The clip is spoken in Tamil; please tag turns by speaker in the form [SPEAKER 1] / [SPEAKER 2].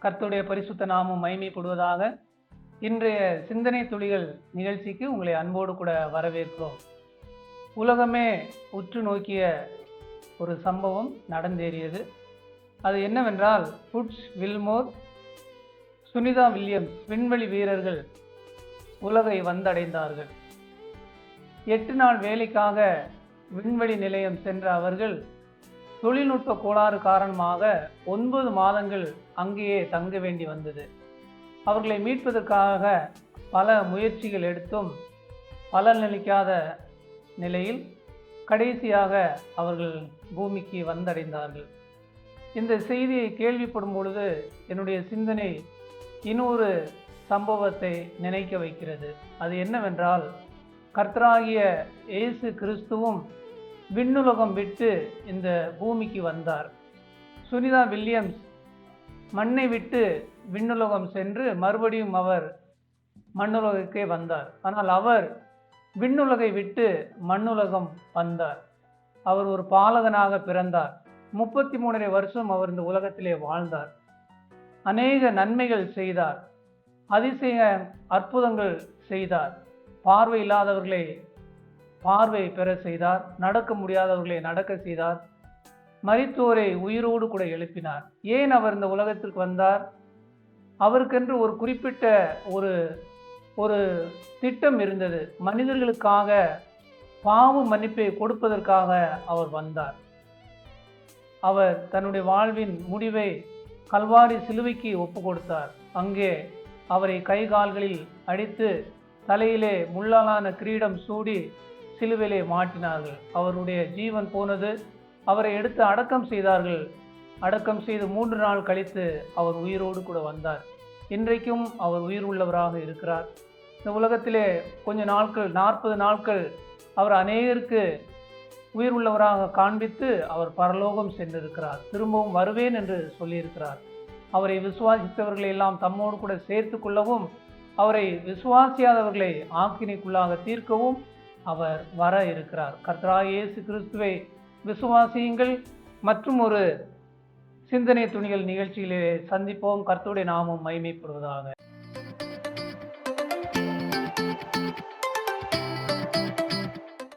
[SPEAKER 1] கர்த்தருடைய பரிசுத்த நாமம் மகிமைப்படுவதாக. இன்றைய சிந்தனை துளிகள் நிகழ்ச்சிக்கு உங்களை அன்போடு கூட வரவேற்கிறோம். உலகமே உற்று நோக்கிய ஒரு சம்பவம் நடந்தேறியது. அது என்னவென்றால், புட்ஸ் வில்மோர், சுனிதா வில்லியம்ஸ் விண்வெளி வீரர்கள் உலகை வந்தடைந்தார்கள். 8 நாள் வேலைக்காக விண்வெளி நிலையம் சென்ற அவர்கள் தொழில்நுட்ப கோளாறு காரணமாக 9 மாதங்கள் அங்கேயே தங்க வேண்டி வந்தது. அவர்களை மீட்பதற்காக பல முயற்சிகள் எடுத்தும் பலனளிக்காத நிலையில் கடைசியாக அவர்கள் பூமிக்கு வந்தடைந்தார்கள். இந்த செய்தியை கேள்விப்படும் பொழுது என்னுடைய சிந்தனை இன்னொரு சம்பவத்தை நினைக்க வைக்கிறது. அது என்னவென்றால், கர்த்தராகிய இயேசு கிறிஸ்துவும் விண்ணுலகம் விட்டு இந்த பூமிக்கு வந்தார். சுனிதா வில்லியம்ஸ் மண்ணை விட்டு விண்ணுலகம் சென்று மறுபடியும் அவர் மண்ணுலகக்கே வந்தார். ஆனால் அவர் விண்ணுலகை விட்டு மண்ணுலகம் வந்தார். அவர் ஒரு பாலகனாக பிறந்தார். 33 வருஷம் அவர் இந்த உலகத்திலே வாழ்ந்தார். அநேக நன்மைகள் செய்தார். அதிசய அற்புதங்கள் செய்தார். பார்வை இல்லாதவர்களை பார்வை பெற செய்தார். நடக்க முடியாதவர்களை நடக்க செய்தார். மரித்தோரை உயிரோடு கூட எழுப்பினார். ஏன் அவர் இந்த உலகத்திற்கு வந்தார்? அவருக்கென்று ஒரு குறிப்பிட்ட ஒரு திட்டம் இருந்தது. மனிதர்களுக்காக பாவ மன்னிப்பை கொடுப்பதற்காக அவர் வந்தார். அவர் தன்னுடைய வாழ்வின் முடிவை கல்வாரி சிலுவைக்கு ஒப்பு கொடுத்தார். அங்கே அவரை கை கால்களில் அடித்து தலையிலே முள்ளாலான கிரீடம் சூடி சிலுவையிலே மாட்டினார்கள். அவருடைய ஜீவன் போனது. அவரை எடுத்து அடக்கம் செய்தார்கள். அடக்கம் செய்து 3 நாள் கழித்து அவர் உயிரோடு கூட வந்தார். இன்றைக்கும் அவர் உயிர் உள்ளவராக இருக்கிறார். இந்த உலகத்திலே கொஞ்ச நாட்கள், 40 நாட்கள் அவர் அநேகருக்கு உயிர் உள்ளவராக காண்பித்து அவர் பரலோகம் சென்றிருக்கிறார். திரும்பவும் வருவேன் என்று சொல்லியிருக்கிறார். அவரை விசுவாசித்தவர்களை எல்லாம் தம்மோடு கூட சேர்த்து கொள்ளவும், அவரை விசுவாசியாதவர்களை ஆக்கினைக்குள்ளாக தீர்க்கவும் அவர் வர இருக்கிறார். கர்த்தராகிய இயேசு கிறிஸ்துவை விசுவாசியுங்கள். மற்றும் ஒரு சிந்தனை துணிகள் நிகழ்ச்சியிலே சந்திப்போம். கர்த்தருடைய நாமம் மகிமைப்படுவதாக.